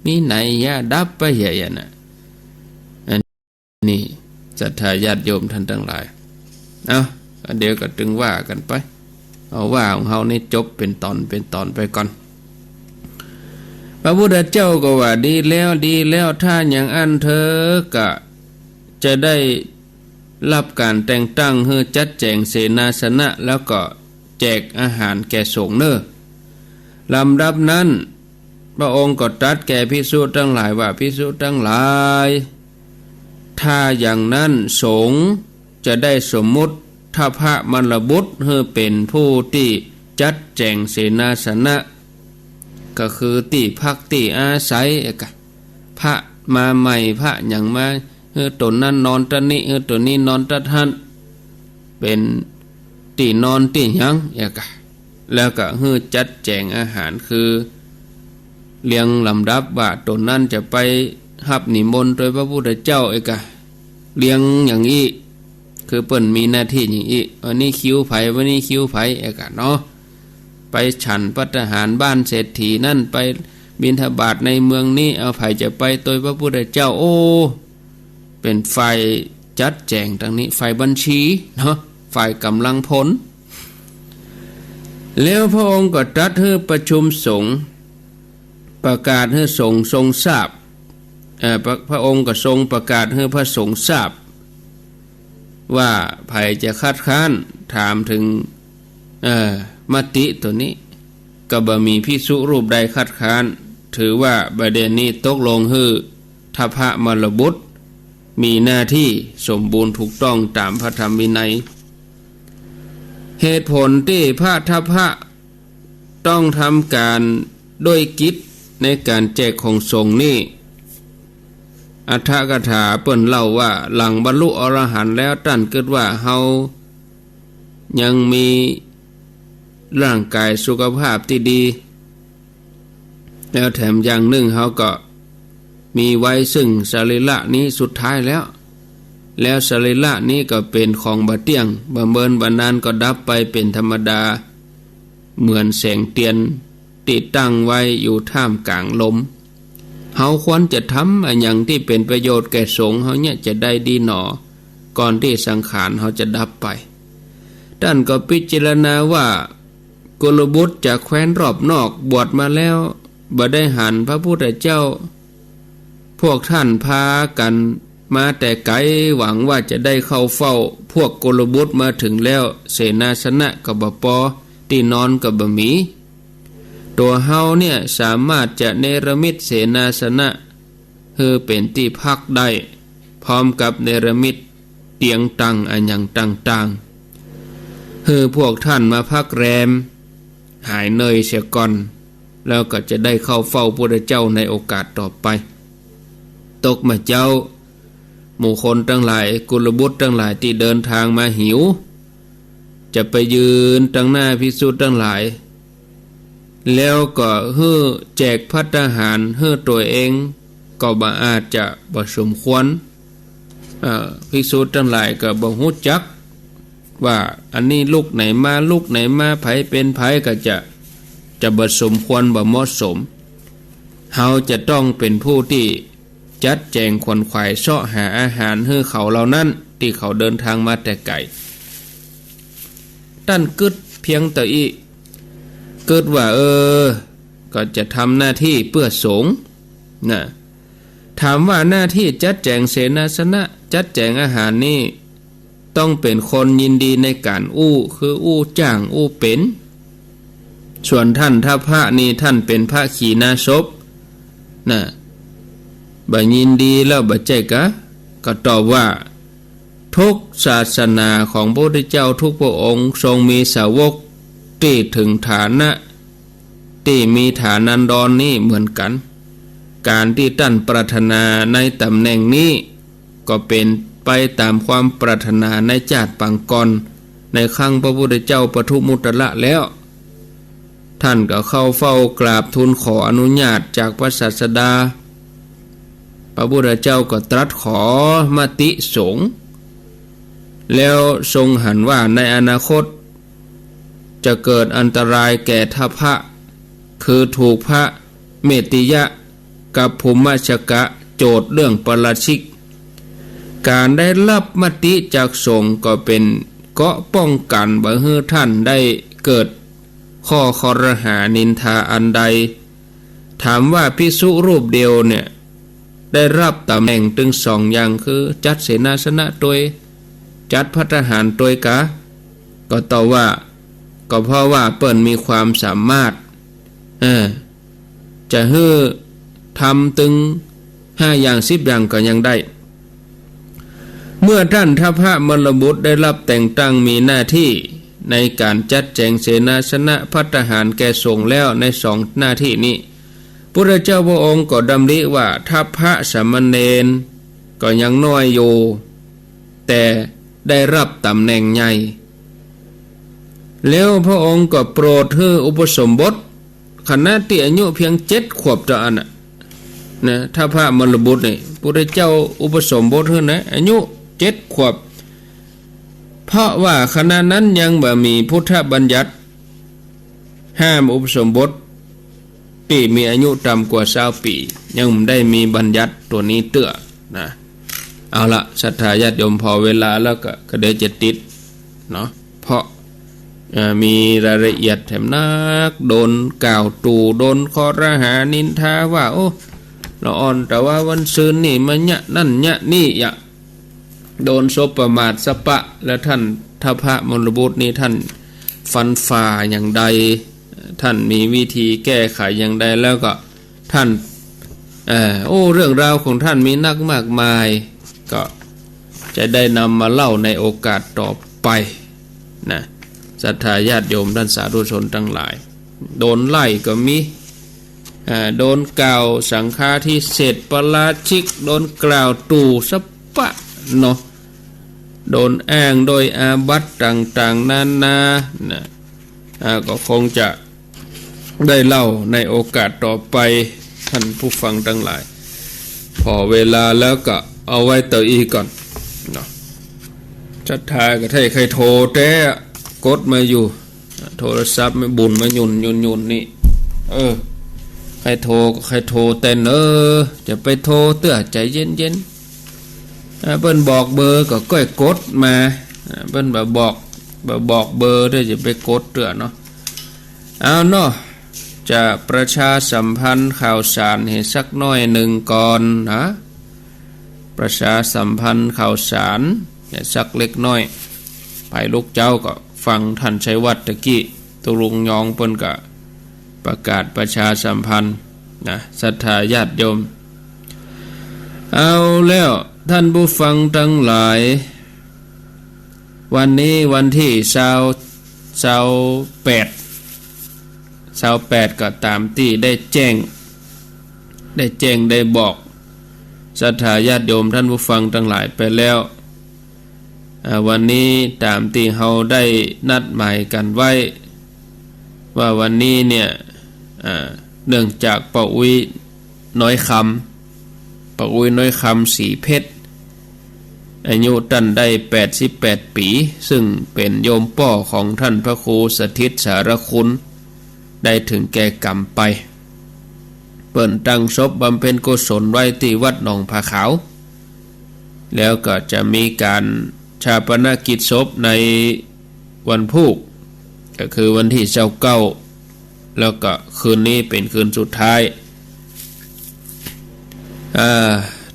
มีไหนยะดับไปเหียนะอันนี้ศรัทธาญาติโยมท่านทั้งหลายเอาเดี๋ยวก็ตึงว่ากันไปเอาว่าของเฮานี่จบเป็นตอนไปก่อนพระพุทธเจ้าก็ว่าดีแล้วถ้าอย่างอันเธอก็จะได้รับการแต่งตั้งให้จัดแจงเสนาสนะแล้วก็แจกอาหารแก่สงฆ์เนอลำดับนั้นพระองค์ก็ตรัสแก่ภิกษุทั้งหลายว่าภิกษุทั้งหลายถ้าอย่างนั้นสงฆ์จะได้สมมุติถ้าพระมรบุตรให้เป็นผู้ที่จัดแจงเสนาสนะก็คือที่พักที่อาศัยพระมาใหม่พระอย่างมาตนนั้นนอนตะนี้ตัวนี้นอนตะท่านเป็นที่นอนที่ยังแล้วก็ให้จัดแจงอาหารคือเรียงลำดับว่าตนนั้นจะไปรับนิมนต์โดยพระพุทธเจ้าเรียงอย่างนี้คือเปิ้นมีหน้าที่อย่างนี้วันนี้คิวไผวันนี้คิวไผเนาะไปฉันภัตตาหารบ้านเศรษฐีนั่นไปบิณฑบาตในเมืองนี้เอาไผจะไปโดยพระพุทธเจ้าโอ้เป็นฝ่ายจัดแจงทางนี้ฝ่ายบัญชีเนาะฝ่ายกำลังผลแล้วพระองค์ก็ตรัสให้ประชุมสงฆ์ประกาศให้สงฆ์ทรงทราบพระองค์ก็ทรงประกาศให้พระสงฆ์ทราบว่าไผจะคัดค้านถามถึงมติตัวนี้ก็บ่มีภิกษุรูปใดคัดค้านถือว่าประเด็นนี้ตกลงให้ทพะมรบุตรมีหน้าที่สมบูรณ์ถูกต้องตามพระธรรมวินัยเหตุผลที่พระทพะต้องทำการด้วยกิจในการแจกของสงฆ์นี่อัฏฐกถาเปิ้นเล่าว่าหลังบรรลุอรหันต์แล้วท่านคิดว่าเฮายังมีร่างกายสุขภาพที่ดีแล้วแถมอย่างหนึ่งเฮาก็มีไว้ซึ่งสรีระนี้สุดท้ายแล้วสรีระนี้ก็เป็นของบ่เที่ยงบ่เมินบ่นานก็ดับไปเป็นธรรมดาเหมือนแสงเทียนติดตั้งไว้อยู่ท่ามกลางลมเฮาควรจะทำอย่างที่เป็นประโยชน์แก่สงฆ์เฮาเนี่ยจะได้ดีหนอก่อนที่สังขารเฮาจะดับไปท่านก็พิจารณาว่ากุลบุตรจากแคว้นรอบนอกบวชมาแล้วบ่ได้หันพระพุทธเจ้าพวกท่านพากันมาแต่ไกลหวังว่าจะได้เข้าเฝ้าพวกกุลบุตรมาถึงแล้วเสนาสนะก็บ่พอที่นอนก็บ่มีตัวเฮาเนี่ยสามารถจะเนรมิตเสนาสนะให้เป็นที่พักได้พร้อมกับเนรมิตเตียงตั้งอันอย่างต่างๆให้พวกท่านมาพักแรมหายเหนื่อยเสียก่อนแล้วก็จะได้เข้าเฝ้าพระพุทธเจ้าในโอกาสต่อไปตกมาเจ้าหมู่คนทั้งหลายกุลบุตรทั้งหลายที่เดินทางมาหิวจะไปยืนตั้งหน้าภิกษุทั้งหลายแล้วก็ให้แจกภัตตาหารให้ตัวเองก็บ่อาจจะบ่สมควรภิกษุทั้งหลายก็บ่ฮู้จักว่าอันนี้ลูกไหนมาไผเป็นไผก็จะบ่สมควรบ่เหมาะสมเฮาจะต้องเป็นผู้ที่จัดแจงขวนขวายเสาะหาอาหารให้เขาเหล่านั้นที่เขาเดินทางมาแต่ไกลท่านกึดเพียงแต่อีกึดว่าก็จะทำหน้าที่เพื่อสงฆ์นะถามว่าหน้าที่จัดแจงเสนาสนะจัดแจงอาหารนี่ต้องเป็นคนยินดีในการคือจ้างเป็นส่วนท่านถ้าพระนี่ท่านเป็นพระขีณาสพนะบ่ยินดีแล้วบ่ใจก็ตอบว่าทุกศาสนาของพระพุทธเจ้าทุกพระองค์ทรงมีสาวกที่ถึงฐานะที่มีฐานันดรนี่เหมือนกันการที่ท่านปรารถนาในตำแหน่งนี้ก็เป็นไปตามความปรารถนาในชาติปางก่อนในครั้งพระพุทธเจ้าปทุมุตตะแล้วท่านก็เข้าเฝ้ากราบทูลขออนุญาตจากพระศาสดาพระพุทธเจ้าก็ตรัสขอมติสงฆ์แล้วทรงหันว่าในอนาคตจะเกิดอันตรายแก่ทพะคือถูกพระเมตติยะ กับภูมิชกะโจทย์เรื่องปราชิกการได้รับมติจากสงฆ์ก็เป็นเกราะป้องกันบ่ให้ท่านได้เกิดข้อคอรหานินทาอันใดถามว่าภิกษุรูปเดียวเนี่ยได้รับตำแหน่งถึงสองอย่างคือจัดเสนาสนะโดยจัดภัตตาหารโดยกะก็ตอบว่าก็เพราะว่าเปิ้นมีความสามารถจะให้ทำถึง5อย่าง10อย่างก็ยังได้เมื่อท่านทัพพระมรบุตรได้รับแต่งตั้งมีหน้าที่ในการจัดแจงเสนาสนะภัตตาหารแก่สงฆ์แล้วใน2หน้าที่นี้พระเจ้าพระองค์ก็ดำริว่าทัพพระสามเณรก็ยังน้อยอยู่แต่ได้รับตำแหน่งใหญ่แล้วพระองค์ก็โปรดให้อุปสมบทขณะที่อายุเพียง7 ขวบเท่านั้นนะถ้าพระมรบุตรนี่พระเจ้าอุปสมบทให้นะอายุ7 ขวบเพราะว่าขณะนั้นยังบ่มีพุทธบัญญัติห้ามอุปสมบทที่มีอายุต่ำกว่า20 ปียังไม่ได้มีบัญญัติตัวนี้เตื้อนะเอาละศรัทธาญาติโยมพอเวลาแล้วก็เดี๋ยวจะติดเนาะเพราะมีรายละเอียดแถมนักโดนกล่าวตู่โดนคอรหานินทาว่าโอ้ละอ่อนแต่ว่าวันซืนนี่มันเนี่ยนั่นเนี่ยนี่อย่าโดนซบประมาทสปะและท่านทัพพระมรบุตรนี่ท่านฟันฝ่าอย่างใดท่านมีวิธีแก้ไขอย่างใดแล้วก็ท่านเรื่องราวของท่านมีนักมากมายก็จะได้นำมาเล่าในโอกาสต่อไปนะศรัทธาญาติโยมท่านสาธุชนทั้งหลายโดนไล่ก็มีโดนกล่าวสังฆาทิเศษปราชิกโดนกล่าวตู่สปะเนาะโดนอ้างโดยอาบัติต่างๆนานานะก็คงจะได้เล่าในโอกาสต่อไปท่านผู้ฟังทั้งหลายพอเวลาแล้วก็เอาไว้ต่ออีกก่อนเนาะศรัทธาก็ให้ใครโทรแต่กดมาอยู่โทรศัพท์ไม่บุญมาหยุ่นนี่ใครโทรแต่จะไปโทรเตื้อใจเย็นเปิ้นบอกเบอร์ก็ก้อยกดมาเปิ้นบอกเบอร์ได้จะไปกดเตื้อเนาะเอาเนาะจะประชาสัมพันธ์ข่าวสารให้สักน้อยหนึ่งก่อนนะประชาสัมพันธ์ข่าวสารให้สักเล็กน้อยไปลูกเจ้าก็ฟังท่านชัยวัฒน์ตะกี้ตุลุงยองเปิ้นก็ประกาศประชาสัมพันธ์นะศรัทธาญาติโยมเอาแล้วท่านผู้ฟังทั้งหลายวันนี้วันที่28ก็ตามที่ได้แจ้งได้บอกศรัทธาญาติโยมท่านผู้ฟังทั้งหลายไปแล้ววันนี้ตามที่เราได้นัดหมายกันไว้ว่าวันนี้เนี่ยเนื่องจากป้าอุ้ยน้อยคำสีเพชรอายุท่านได้88 ปีซึ่งเป็นโยมป่อของท่านพระครูสถิตสารคุณได้ถึงแก่กรรมไปเปิ่นตั้งศพบำเพ็ญกุศลไว้ที่วัดหนองผาขาวแล้วก็จะมีการชาปนกิจศพในวันพุธก็คือวันที่29แล้วก็คืนนี้เป็นคืนสุดท้าย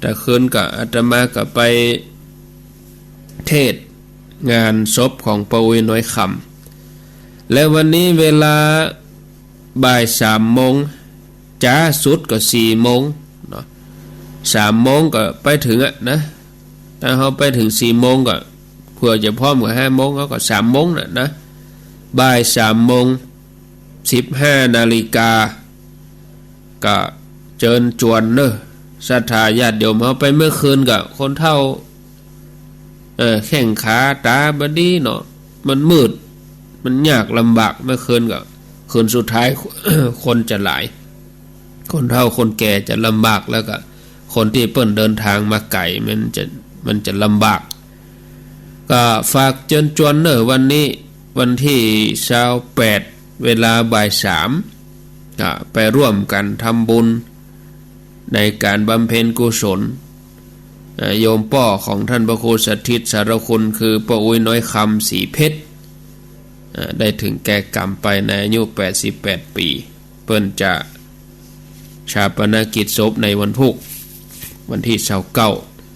แต่คืนก็อาตมาก็ไปเทศงานศพของป้าอุ้ยน้อยคำและวันนี้เวลาบ่าย3 โมงจ้าสุดก็4 โมงเนาะ3 โมงก็ไปถึงนะถ้าเขาไปถึง4 โมงก็เพื่อจะพร้อมกับ5 โมงเขาก็3 โมงนะบ่าย3 โมง15 นาฬิกาก็เชิญชวนเนอะศรัทธาญาติโยมเขาไปเมื่อคืนกับคนเฒ่าแข้งขาตาบดีเนาะมันมืดมันยากลำบากเมื่อคืนกับคืนสุดท้าย คนจะหลายคนเฒ่าคนแก่จะลำบากแล้วก็คนที่เปิ้นเดินทางมาไกลมันจะลำบากก็ฝากเชิญชวนเนอะวันนี้วันที่28เวลาบ่าย3ก็ไปร่วมกันทำบุญ ในการบำเพ็ญกุศลโยมป่อของท่านพระครูสถิตสารคุณคือป้าอุ้ยน้อยคำสีเพชรได้ถึงแก่กรรมไปในอายุ88 ปีเปิ้นจะชาปนกิจศพในวันพุธวันที่29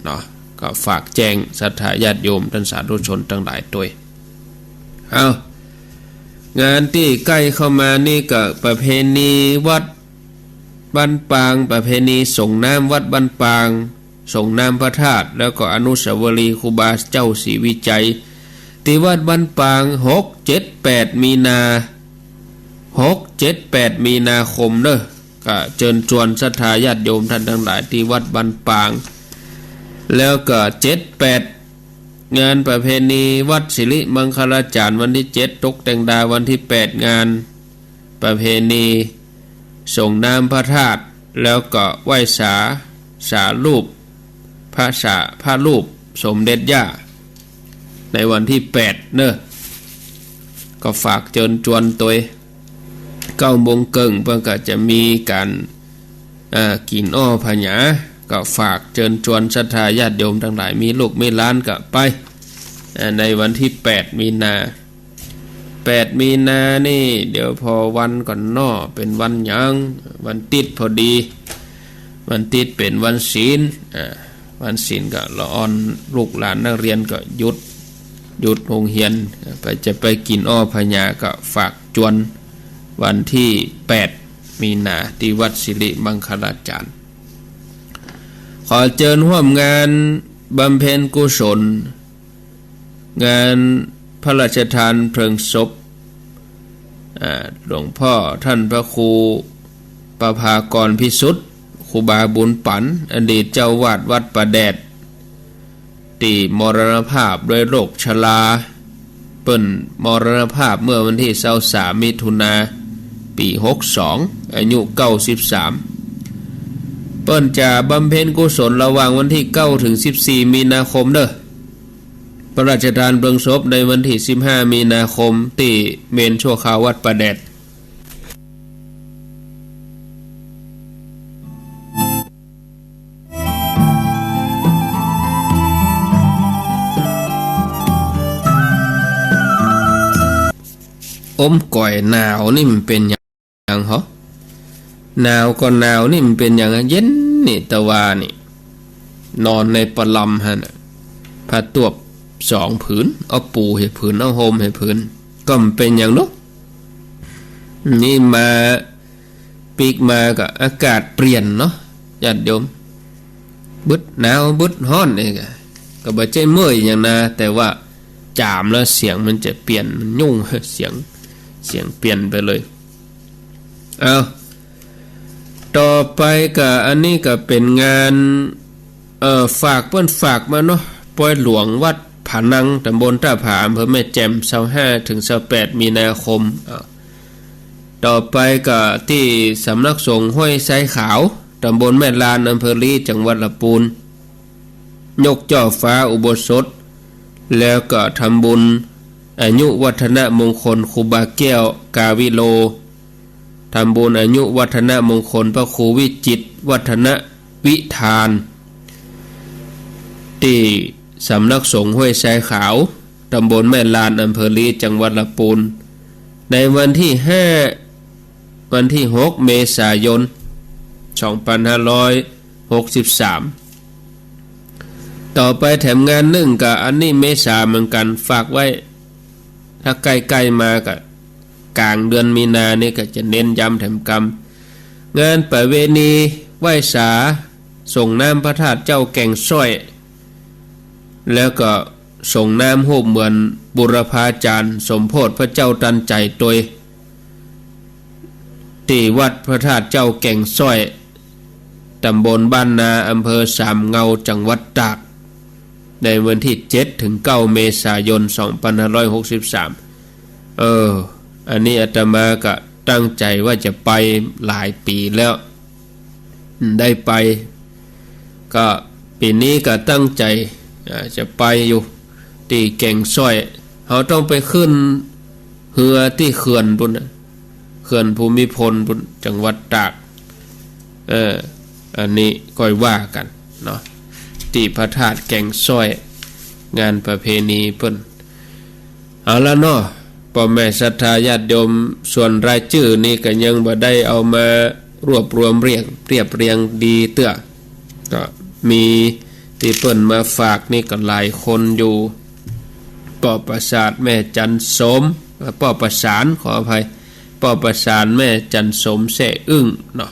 เนาะก็ฝากแจ้งศรัทธาญาติโยมท่านสาธุชนทั้งหลายด้วยเอางานที่ใกล้เข้ามานี่ก็ประเพณีวัดบ้านปางประเพณีส่งน้ำวัดบ้านปางส่งน้ำพระธาตุแล้วก็อนุสาวรีย์ครูบาเจ้าศรีวิจัยที่วัดบ้านปาง6-7-8 มีนา6-7-8 มีนาคมเด้อก็เชิญชวนศรัทธาญาติโยมท่านทั้งหลายที่วัดบ้านปางแล้วก็7-8 งานประเพณีวัดสิริมังคลาจารย์วันที่7ตกแต่งดาวันที่8งานประเพณีส่งน้ำพระธาตุแล้วก็ไหว้สารูปพระรูปสมเด็จย่าในวันที่8เนอะก็ฝากเชิญชวนตัว9 โมงเกิงเพื่อก็จะมีการกินอ้อพญาก็ฝากเชิญชวนศรัทธาญาติโยมทั้งหลายมีลูกมีหลานก็ไปในวันที่8 มีนานี่เดี๋ยวพอวันก่อนนอเป็นวันหยังวันติดพอดีวันติดเป็นวันศีลวันศีลก็ละอ่อนลูกหลานนักเรียนก็หยุดโรงเรียนจะไปกินอ้อพญาก็ฝากจวนวันที่8 มีนาที่วัดสิริมังคลาจารย์ขอเชิญร่วมงานบำเพ็ญกุศลงานพระราชทานเพลิงศพหลวงพ่อท่านพระครูประภากรพิสุทธิ์ครูบาบุญปันอดีตเจ้าวาดวัดประแดดที่มรณภาพด้วยโรคชราเปิ้นมรณภาพเมื่อวันที่23 มิถุนาปี62อายุ93เปิ้นจะบำเพ็ญกุศลระหว่างวันที่9ถึง14 มีนาคมเด้อพระราชทานเพลิงศพในวันที่15 มีนาคมที่เมนชั่วคราววัดประแดดก่อยหนาวนี่มันเป็นอย่างเหรอหนาวก็หนาวนี่มันเป็นอย่างเย็นนี่ตะวานี่นอนในปลำฮะนะผ้าตวบ2 ผืนเอาปูให้ผืนเอาโฮมให้ผืนก็มันเป็นอย่างนู้นนี่มาปีกมาก็อากาศเปลี่ยนเนาะญาติโยมบึดหนาวบึดร้อนนี่ก็บ่ใช่เมื่อยอย่างนะแต่ว่าจามแล้วเสียงมันจะเปลี่ยนมันยุ่งเสียงเปลี่ยนไปเลยเอาต่อไปก็อันนี้ก็เป็นงานฝากเปิ้นฝากมาเนาะปอยหลวงวัดผานังตำบลท่าผาอำเภอแม่แจ่ม25ถึง28 มีนาคมต่อไปก็ที่สำนักสงฆ์ห้วยไซขาวตำบลแม่ลานอำเภอลีจังหวัดลำพูนยกจ่อฟ้าอุโบสถแล้วก็ทำบุญอายุวัฒนมงคลครูบาแก้วกาวิโลทำบุญอายุวัฒนมงคลพระครูวิจิตรวัฒนวิธานที่สำนักสงฆ์ห้วยทรายขาวตำบลแม่ลานอำเภอลีจังหวัดลำพูนในวันที่6 เมษายน 2563ต่อไปแถมงาน1กับอันนี้เมษาเหมือนกันฝากไว้ถ้าใกล้ๆมาก็กลางเดือนมีนานี่ก็จะเน้นย้ำแถมกรรมงานประเวณีไหว้สาส่งน้ำพระธาตุเจ้าแก่งสร้อยแล้วก็ส่งน้ำโฮมเหมือนบุรพาจารย์สมโพธิพระเจ้าตันใจโดยที่วัดพระธาตุเจ้าแก่งสร้อยตำบลบ้านนาอำเภอสามเงาจังหวัดตากในวันที่7ถึง9 เมษายน 2563อันนี้อาตมาก็ตั้งใจว่าจะไปหลายปีแล้วได้ไปก็ปีนี้ก็ตั้งใจจะไปอยู่ที่แก่งสร้อยเขาต้องไปขึ้นเรือที่เขื่อนปุ่นเขื่อนภูมิพลปุ่นจังหวัดตาก อันนี้ก็ว่ากันเนาะที่พระธาตุแก่งซ้อยงานประเพณีเพิ่นเอาละเนาะพ่อแม่ศรัทธาญาติโยมส่วนรายชื่อนี่ก็ยังบ่ได้เอามารวบรวมเรียบเรียงดีเตื้อก็มีที่เพิ่นมาฝากนี่ก็หลายคนอยู่ป่อประสาทแม่จันสมป่อประสานขออภัยป่อประสานแม่จันสมแซ่อึ้งเนาะ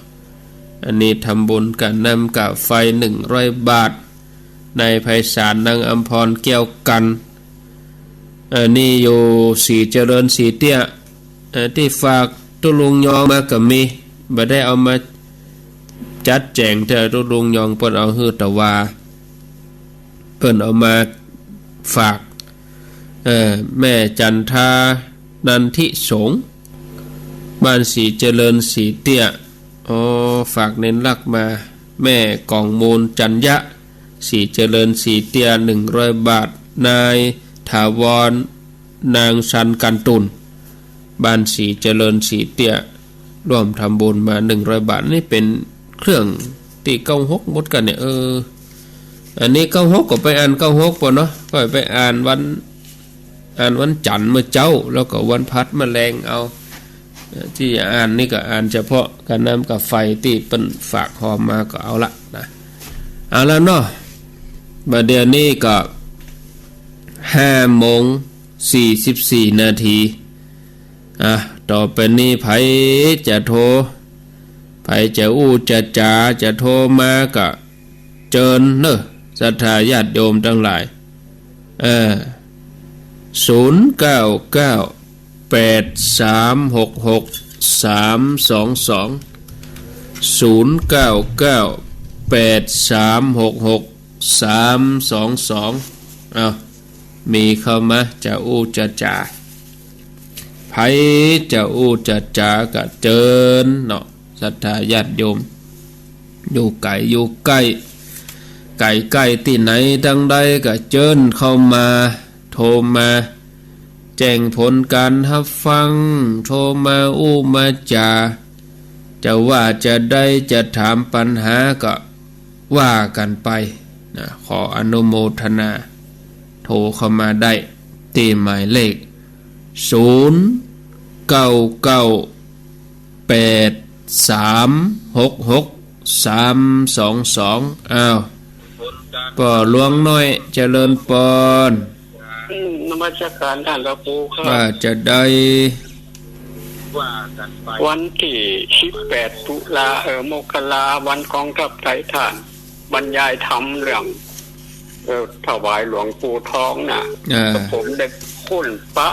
อันนี้ทำบุญกันนำกับไฟ100 บาทในไพศาลนางอัมพรแก้วกันนี่อยู่สีเจริญสีเตี้ยที่ฝากตุลุงยองมาก็มีบ่ได้เอามาจัดแจงแต่ตุลุงยองเพิ่นเอาฮือตะวาเพิ่นเอามาฝากแม่จันทานันทิสงบ้านสีเจริญสีเตี้ยฝากเน้นลักมาแม่กองมูลจันยะสีเจริญสีเตี้ย100 บาทนายถาวรนางชันกันตุนบ้านสีเจริญสีเตี้ยร่วมทำบุญมา100 บาทนี่เป็นเครื่องตี96หมดกันเนี่ยอันนี้96ก็ไปอ่าน96ป่ะเนาะก็ไปอ่านวันจันทร์เมื่อเจ้าแล้วก็วันพัดแมลงเอาที่อ่านนี่ก็อ่านเฉพาะการน้ำกับไฟที่เป็นฝากหอมมาก็เอาละนะเอาแล้วเนาะบัดเดี๋ยวนี้ก็5:44 นาทีต่อไปนี้ไผจะโทรไผจะจะโทรมาก็เจิญเนอะศรัทธาญาติโยมทั้งหลายเอามีเข้ามาจะจ่าไผจะจากะเจิญเนาะศรัทธาญาติโยมอยู่ไกลอยู่ใกล้ที่ไหนทั้งใดก็เจิญเข้ามาโทรมาแจ้งผลการรับฟังโทรมามาจะว่าจะได้จะถามปัญหาก็ว่ากันไปนะขออนุโมทนาโทรเข้ามาได้ที่หมายเลข0998366322อ้าวป่อหลวงน้อยเจริญปอนนมัสการท่านพระครูครับว่าจะได้วันที่18 ตุลามกราวันกองทัพไทยฐานบรรยายธรรมเรื่องถวายหลวงปู่ทองน่ะผมได้คุ้นปะ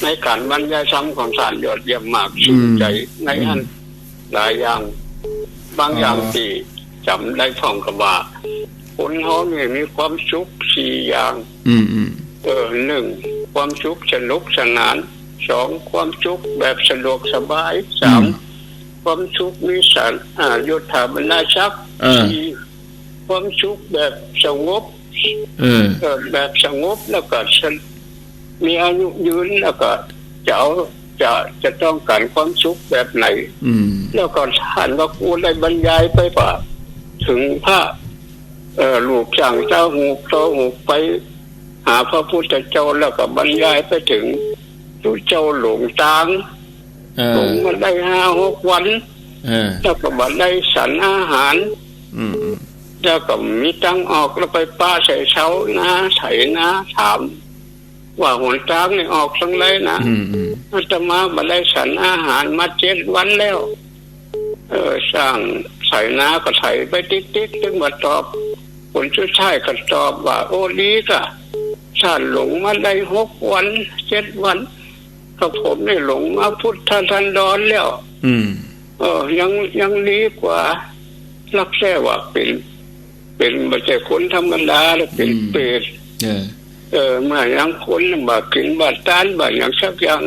ในการบรรยายธรรมของสารยอดเยี่ยมมากชื่นใจในอันหลายอย่างบางอย่างที่จำได้ท่องกับว่าคนเขาเนี่ยมีความสุข4 อย่าง1ความสุขสนุกสนาน2ความสุขแบบสะดวกสบาย3ความสุขมีสารยศถาบรรดาศักดิ์4ความสุขแบบสงบแบบสงบแล้วก็มีอายุยืนแล้วก็จะต้องการความสุขแบบไหนแล้วก็ท่านว่ากูได้บรรยายไปว่าถึงพระลูกช่างเจ้าหูไปหาพระพุทธเจ้าแล้วก็บรรยายไปถึงตุเจ้าหลงตางหลงมาได้5-6 วันแล้วก็มาได้ฉันอาหารแล้วก็มีตังออกแล้วไปป้าใส่เช้านะไถนะถามว่าหนทางนี่ออกทั้งไรนะอาตมาได้ฉันอาหารมา7 วันแล้วสร้างใส่นาก็ใส่ไปติ๊กถึงมาตอบคนชุดชายก็ตอบว่าโอ้ดีก็ฉันหลงมาได้6 วัน 7 วันก็ผมนี่หลงมาพุทธทันดรแล้วยังดีกว่ารักแท้ว่าเป็นไม่ใช่คนธรรมดาแล้วเป็นเปรตเมื่อยังคนบากินบาตานบาอย่างสักอย่าง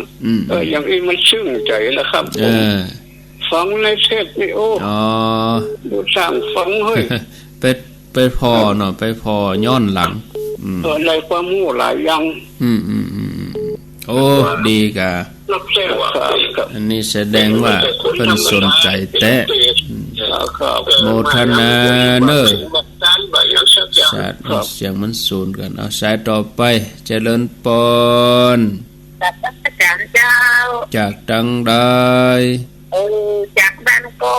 อย่างนี้มันซึ้งใจนะครับฟังในเทศนี่โอ้ดูสร้างฟังเฮ้ยไปพอเนาะไปพอย้อนหลังอะไรความรู้หลายอย่างโอ้ดีกะอันนี้แสดงว่าเพิ่นสนใจแต่ โมทนาเนอะ บักการบักอย่างสักอย่าง สาธุ ครับ เสียงมันสูญกันเอาสายต่อไปเจริญปน กับอาจารย์เจ้า จากดังใด จากบ้านก็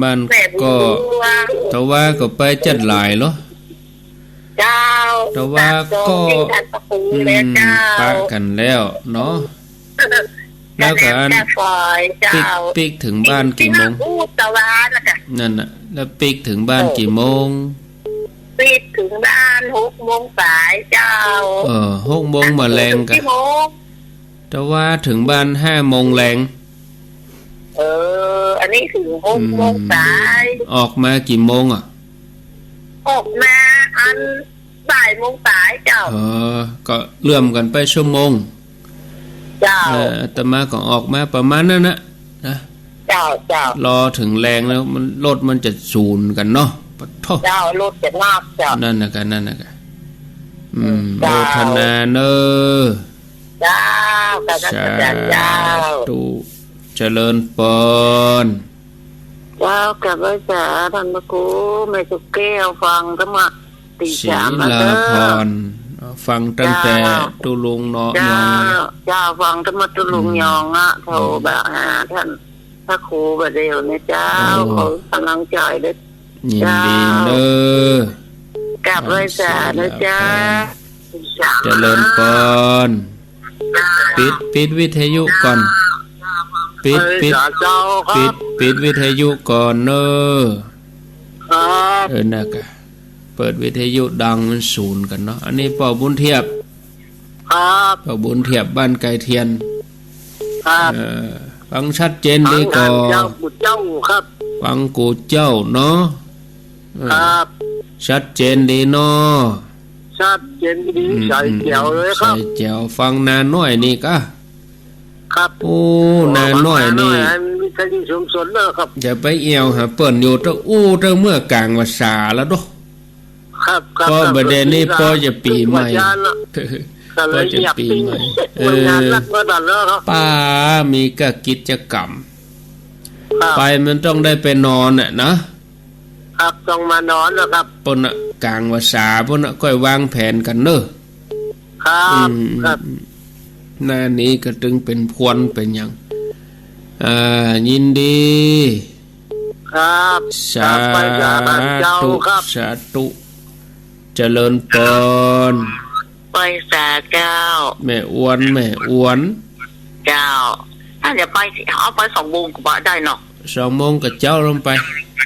บ้าน แม่บุ ก็ ญหลวง แต่ว่าก็ไปจัดหลายเหรอ เจ้า แต่ว่าก็ ที่ท่านประคุณเลยเจ้า ปะกันแล้วเนาะ แล้วก็อัน แม่ฝอยเจ้า ปิกถึงบ้านกี่โมง พูดตะวันนะคะ นั่นน่ะแล้วปิกถึงบ้านกี่โมง ปิดถึงบ้าน6 โมงสายเจ้า 6 โมงมาแรงกัน กี่โมง แต่ว่าถึงบ้าน5 โมงแรง อันนี้ถึง6 โมงสาย ออกมากี่โมงอ่ะ ออกมาอันบ่ายโมงสายเจ้า ก็เลื่อมกันไปชั่วโมง เจ้า อาตมาก็ออกมาประมาณนั้นนะนะ เจ้าร อถึงแรงแล้วมันรถมันจะสูญกันเนาะปะโท เจ้ารถจะมากเจ้า นั่นนะกันโม เจ้า ทนาเนอ เจ้ากับอา สา จารย์เจ้า ธุเจริญปน เจ้ากับอาจารย์ท่านพระครูแม่สุแก้วฟังก็มาตี ศี สามมา ลา เด้ พ อ รฟังตั้งแต่ตุลุงเนาะ เจ้าย อง เจ้าฟังธรรมตุลุงยองอ่ะโทรแบบหาท่านพระครูบดเดียวนะเจ้าขอกำลังใจเด้อ ยินดีเนอ กับอาจารย์นะเจ้า เจริญปนปิดวิทยุก่อนปิด เจ้าครับ ปิดวิทยุก่อนเนอ ครับ นะคะเปิดวิทยุดังมันศูนย์กันเนาะอันนี้ป่อบุญเทียบ ครับ ป่อบุญเทียบบ้านไก่เทียน ครับ ฟังชัดเจนดีก่อ เจ้าบุตรเจ้าครับ ฟังกูเจ้าเนาะ ครับ ชัดเจนดีเนาะ ชัดเจนดีใส่เกี่ยวเลยค ใส่ รับ แจวฟังนาน้อยนี่กะ ครับ โอ้นาน้อยนี่ มีคดีสมสนเลยครับ อย่าไปเอียวหาเปิ่นอยู่ตะตะเมื่อกลางภาษาแล้วเนาะ ครับครับ พอประเด็นนี้พอจะปีใหม่ ก็เลยอยากปีใหม่งานรักเมื่อตอนแล้วครับ ป้ามีก็กิจกรรม ครับ ไปมันต้องได้ไปนอนน่ะนะครับ ต้องมานอนนะครับ ปนน่ะกลางภาษาปนน่ะค่อยวางแผนกันเนอะ ครับครับ หน้านี้ก็ตึงเป็นพวนเป็นอย่างยินดี ครับ สา ไปจากบ้านเจ้า ธุ ครับ สาธุเจริญปน ไปสาเจ้า แม่อ้วน เจ้า ถ้าจะไปเอาไป2 โมงก็ได้เนาะ 2 โมงกับเจ้าลงไป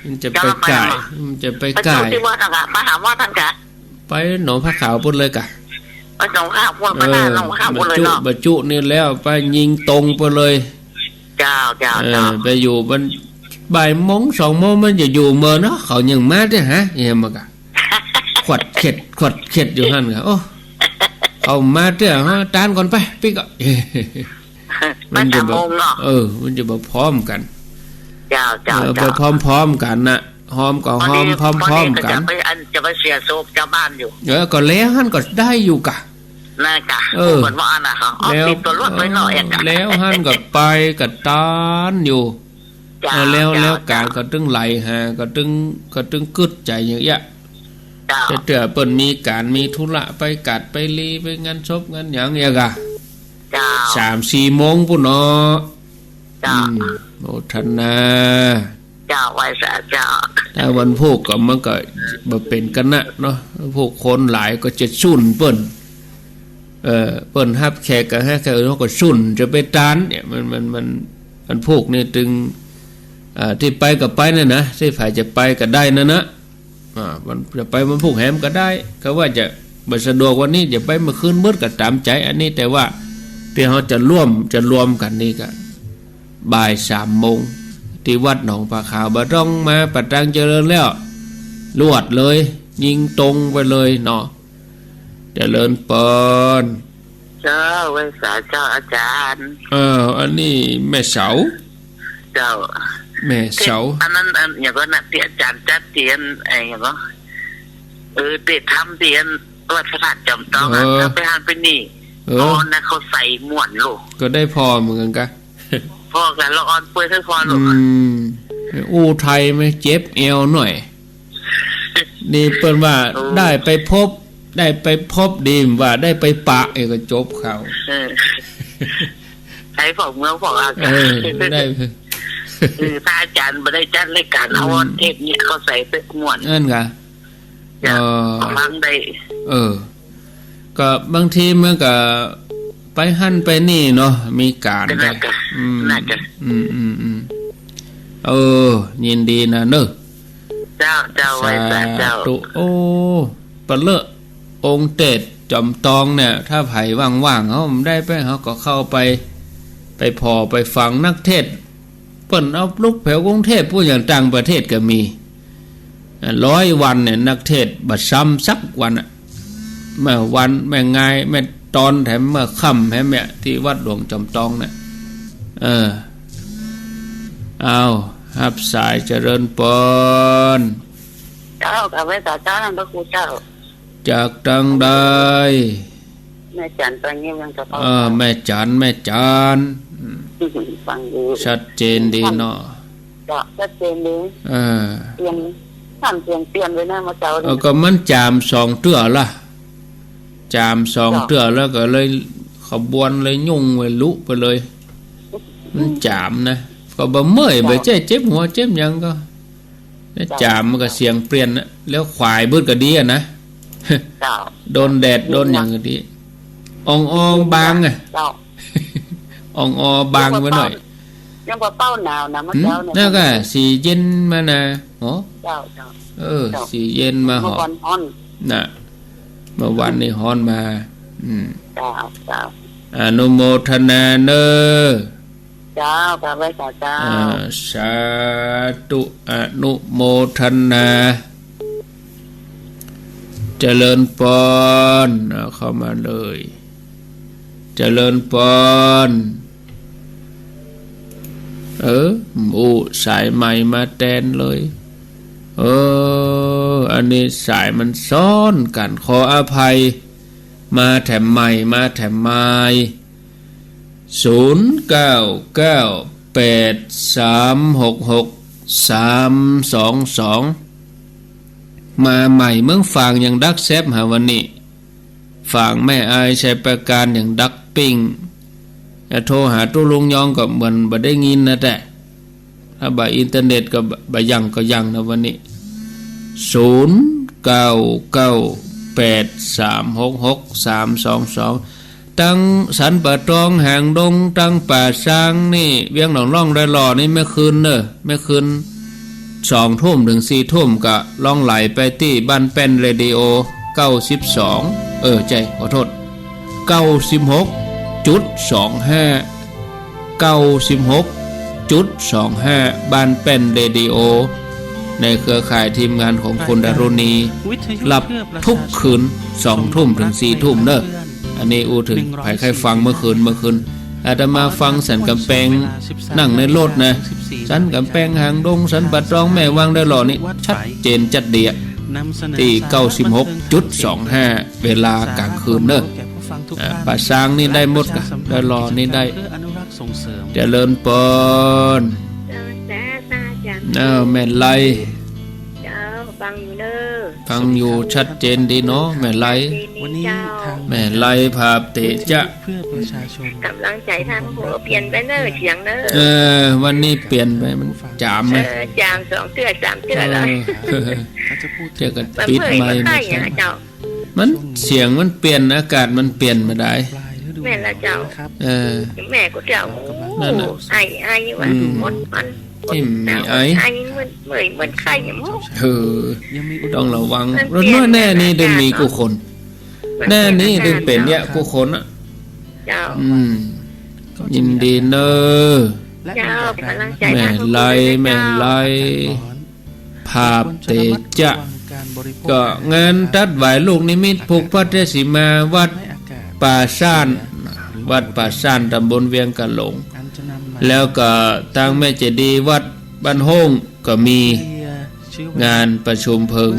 มันจะไปไก่มันจะไป ไป ไก่ เจ้าที่วัดนะคะมาหาว่าท่านกะ ไปหนองผ้าขาวพุ่นเลยกะ ไปส่งข้าวพวกมาหน้าลงข้าวหมดเลยเนาะ บรรจุนี่แล้วไปยิงตรงไปเลย เจ้าเจ้าเจ้า ไปอยู่มันบ่ายโมง2 โมงมันจะอยู่เมื่อเนาะเขายังมาเด้อฮะเนี่ยมากะขวัดเข็ดอยู่หั่นกะโอ้เอามาเด้อฮะตานก่อนไปปิ๊กอ่ะ มา3 โมงเนาะ มันจะมาพร้อมกัน เจ้าเจ้า ไป เจ้า พร้อมๆกันน่ะหอมก็หอมพร้อมๆกัน จะไปเสียโศกเจ้าบ้านอยู่ ก็แล้วหั่นก็ได้อยู่กะ นั่นกะเหมือนว่าอันน่ะเขาเอาติดตัวรถไว้หน่อยกะ แล้วหั่นก็ไปก็ตานอยู่แล้วการก็ตึงไหลหาก็ตึงกึดใจอย่างเงี้ย เจ้า แต่เตื่อเปิ้นมีการมีธุระไปกัดไปลีไปงานศพงานหยังเงี้ยกะ เจ้า 3-4 โมงพุ่นเนาะ เจ้า โมทนา เจ้าไว้สาเจ้า ถ้าวันพุกก็มันก็บ่เป็นกันนะเนาะพวกคนหลายก็จะสุ่นเปิ้นเปิ้นฮับแขกก็ให้แขกเขาก็สุ่นจะไปตานเนี่ยมันพวกนี่ตึงที่ไปก็ไปนั่นนะที่ฝ่ายจะไปก็ได้นะมันจะไปมันพวกแหมก็ได้ก็ว่าจะบ่สะดวกวันนี้จะไปเมื่อคืนมืดก็ตามใจอันนี้แต่ว่าที่เฮาจะรวมกันนี่ก็บ่าย 3 โมงที่วัดหนองปลาขาวบ่ต้องมาปัดตังเจริญแล้วลวดเลย ยิงตรงไปเลยเนาะเจริญปน เจ้าไว้สาเจ้าอาจารย์ อันนี้แม่เสา เจ้า แม่เสา อันนั้นอย่างก็นักเตียอาจารย์จัดเตียนไอ้อย่างก็เด็ดทำเตียนวัดพระธาตุจอมทองถ้าไปหันไปนี่ตอนนั้นเขาใส่หมวนลูก ก็ได้พอเหมือนกันกะ พอกันละออนเปื่อยทั้งพอลูก อู้ไทยไม่เจ็บเอวหน่อยนี่เปิ้นว่าได้ไปพบดีมว่าได้ไปปะเอกจบเขาใช้ผมเมื่อบอกอากาศได้ถ้าอาจารย์ไม่ได้จัดรายการเอาเทปเนี่ยเขาใส่เป็นม่วนนั่นไงฟังได้ก็บางทีเมื่อก็ไปหั่นไปนี่เนาะมีการน่าจะยินดีนะเนอะเจ้าไว้เจ้าโอ้ปะเลอะองค์เตดจอมตองเนี่ยถ้าไผว่างๆเขาได้ไปเขาก็เข้าไปพอไปฟังนักเทศเปิ้นเอาลูกแถวกรุงเทพผู้อย่างต่างประเทศก็มี100 วันเนี่ยนักเทศบัดซ้ำสักวันแม่วันแม่งายแม่ตอนแถมเมื่อค่ำแถมเนี่ยที่วัดหลวงจอมตองเนี่ยเอารับสายเจริญปนเจ้ากับไว้ต่อเจ้านั่นพระครูเจ้าจากตังใดแม่จันตอนนี้ยังจะแม่จันฟังดูชัดเจนดีเนาะชัดเจนดีเปลี่ยนท่านเปลี่ยนไว้นะมาเจ้าก็มันจาม2 เตื้อล่ะจาม2 เตื้อแล้วก็เลยขบวนเลยยุ่งไว้ลุไปเลยมันจามนะก็บ่เมื่อยบ่เจ็บหัวเจ็บยังก็จามมันก็เสียงเปลี่ยนนะแล้วควายเบิดก็ดีนะโดนแดดโดนอย่างก็ดีองบางอ่ะบางไว้หน่อยยังบ่เป้าหนาวนะมื้อเช้าเนี่ยนั่นก็สีเย็นมานะโหเจ้าสีเย็นมาหอน่ะเมื่อวันนี้ฮ้อนมาเจ้าอนุโมทนาเนอเจ้าพระไว้เจ้าสาธุอนุโมทนาเจริญพรเข้ามาเลยเจริญพรสายใหม่มาแทนเลยอันนี้สายมันซ้อนกันขออภัยมาแถมใหม่0993666322มาใหม่เมืองฝางอย่างดักแซบหาวันนี้ฝางแม่อายใช้ประการอย่างดักปิ้งโทรหาตู้ลุงยองก็เหมือนบ่ได้ยินนะแต่ถ้าบ่อินเทอร์เน็ตก็บ่ยังนะวันนี้0998366322ตั้งสันป่าตองหางดงตั้งป่าช้างนี่เวียงหนองร่องได้หล่อนี่ไม่คืน2 ทุ่มถึง4 ทุ่มก็ล่องไหลไปที่บ้านแป้นเรดิโอ92ขอโทษ96.25บ้านแป้นเรดิโอในเครือข่ายทีมงานของคุณดารุณีรับทุกคืน2 ทุ่มถึง4 ทุ่มเนอะอันนี้ถึงใครฟังเมื่อคืนอาตมาฟังสันกำแพงนั่งในรถนะสันกำแพงหางดงสันปัดรองแม่วางได้หล่อนี่ชัดเจนจัดเดียที่ 96.25 เวลากลางคืนเนอะป่าช้างนี่ได้หมดกะได้หล่อนี่ได้เจริญปนแม่ไลฟังอยู่ชัดเจนดีเนาะแม่ไลวันนี้แม่ไลภาพเตจะเพื่อประชาชนกำลังใจทางหัวเปลี่ยนไปเนอเสียงเนอวันนี้เปลี่ยนไปมันจามไหมจาม2 เทื่อ 3 เทื่อเลยเจอกันปิดไมค์มันเสียงมันเปลี่ยนอากาศมันเปลี่ยนมาได้แม่ละเจ้าแม่ก็เจ้านั่นน่ะไอ้ว่าหมดมันที่มีไอ้มันไข้อย่างมั้งต้องระวังรถน้อยแน่นี่ดึงมีกูคนแน่นี่ดึงเป็นเนี่ยกูคนอ่ะเจ้ายินดีเนอเจ้ากำลังใจแม่ไล่ภาพเตจะก็งานตัดไหวลูกนิมิตผูกพระเทศิมาวัดป่าซ่านตำบลเวียงกะหลงแล้วก็ทางแม่เจดีย์วัดบ้านโฮงก็มีงานประชุมเพลิง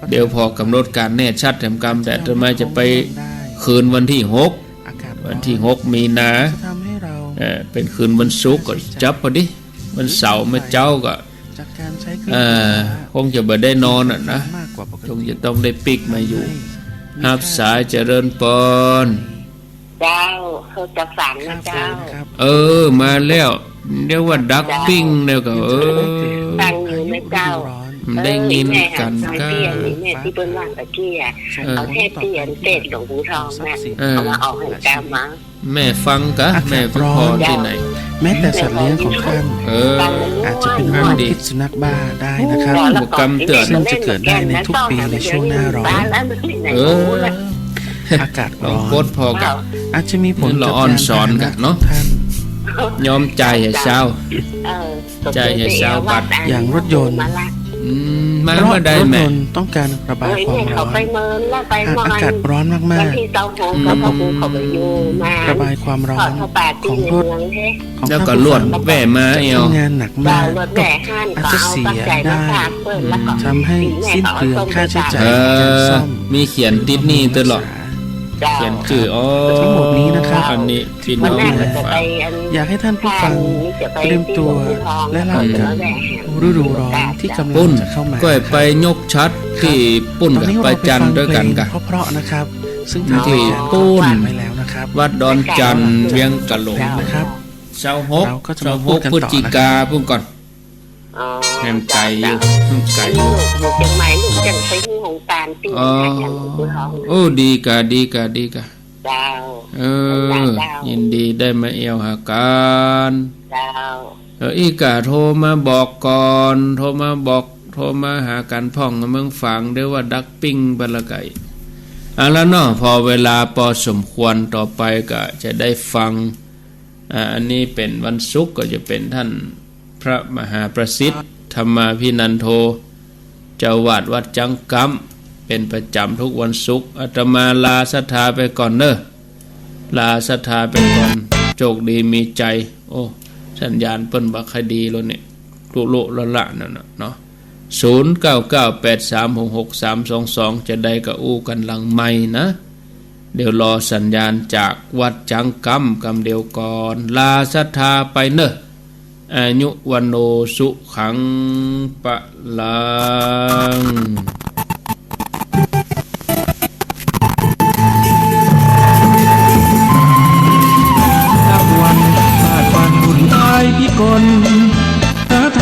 เดี๋ยวพอกำหนดการแน่ชัดแถมกรรมแต่ทำไมจะไปคืนวันที่6มีนาเป็นคืนวันศุกร์ก็จับพอดีวันเสาร์แม่เจ้าก็ จากการใช้เครื่อง คงจะบ่ได้นอนอ่ะนะ มากกว่าปก คง ติ จะต้องได้ปิกมาอยู่ฮับสายเจริญปน เจ้าเขาจะฝังนะเจ้า ครับ มาแล้วเรียกว่าดักปิ้งแล้วก็ฟังอยู่นะเจ้า ได้ยินกัน ก็ ก็ แม่ที่เปิ้นว่าตะกี้อ่ะเอาเทศเตียนเทศหลวงปู่ทองนะเอามาออกให้เจ้ามา แม่ฟังกะแม่ฟังพอที่ไหน แม้แต่สัตว์เลี้ยงของท่านอาจจะเป็นโรคพิษสุนัขบ้าได้นะครับ บุกกรรมเตือน ซึ่งจะเกิดได้ในทุกปีในช่วงหน้าร้อน อากาศ ล ร้ อง อน โคตรพอกัน อาจจะมีผล เรา กับ อ่อน การ สอนกันเนาะ ท่าน ยอมใจให้เช้า ใจให้เช้าบัด อย่างรถยนต์ มา เพราะ เมื่อใด รถ แม่ ยนต์ต้องการระบายความร้อน ไปเมินแล้วไป หาก เมิ อาน กาศร้อนมาก บางทีเตาโหงกับพ่อปู่เขาไปอยู่มา ๆ ระบายความร้อ ขอน เขาปาร์ ข ตี้ อง ใน รถ เมืองเฮ้ ของ แล้ว ท่าน ก็ ผู้ ลวด ฟัง แว่มาเอว ทำงานหนักมาก รถแห่ห้าน อาจ ก็ จะ เอา เสี ปัจ ย จัยมา ได้ ฝากเปิ้นแล้วก็ ทำให้สิ้นเปลืองค่าใช้จ่าย เอ ในการซ่อม มีเขียนติดหนี่ตลอดเขียนชื่อทั้งหมดนี้นะครับ อันนี้พี่ วั น้ น อง แรกก็จะ ฟั ไป ง อยากให้ท่านผู้ฟังเตรียมตัวและรับกับฤดูร้อนที่กำลั ปุ้ ง น จะเข้ามา ก็ไปยกชัดที่ปุ้น ตอน กับ นี้ ไป เราไป จันท ฟั ร์ ง ด้วย เพล กัน ง กะ เพราะๆนะครับ ซึ่งทาง ที่ รายการ ปุ้น ไว้แล้วนะครับ วัดดอนจันทร์เวียงกะโหลก นะครับ เช้าหก เราก็จะมา เช้า พู ห ด ก กัน พฤศ ต่อ จิ นะ กาพุ่งก่อนแฮมไก่อยู่แฮมไก่ ลูกอยู่เชียงใหม่ลูกจังไปที่หงตาลปีนะจังหลวงปู่ทอง โอ้ดีกะ เจ้า ยินดีได้มาเอวหากัน เจ้า อีกะโทรมาบอกก่อนโทรมาหากันพ่องเมืองฝังเด้อว่าดักปิ้งบรรไก่แล้วเนาะพอเวลาพอสมควรต่อไปก็จะได้ฟังอันนี้เป็นวันศุกร์ก็จะเป็นท่านพระมหาประสิทธิ์ธรรมาภินันโทเจ้าวาดวัดจังกำเป็นประจำทุกวันศุกร์อาตมาลาศรัทธาไปก่อนเนอะลาศรัทธาไปก่อนโชคดีมีใจโอ้สัญญาณเปิ้นบักคดีแล้วเนี่ยตุโลละนั่นน่ะเนาะ0998366322จะได้กะอู้กันหลังใหม่นะเดี๋ยวรอสัญญาณจากวัดจังกำเดียวก่อนลาศรัทธาไปเนอะอายุวันโนสุขังปะลัง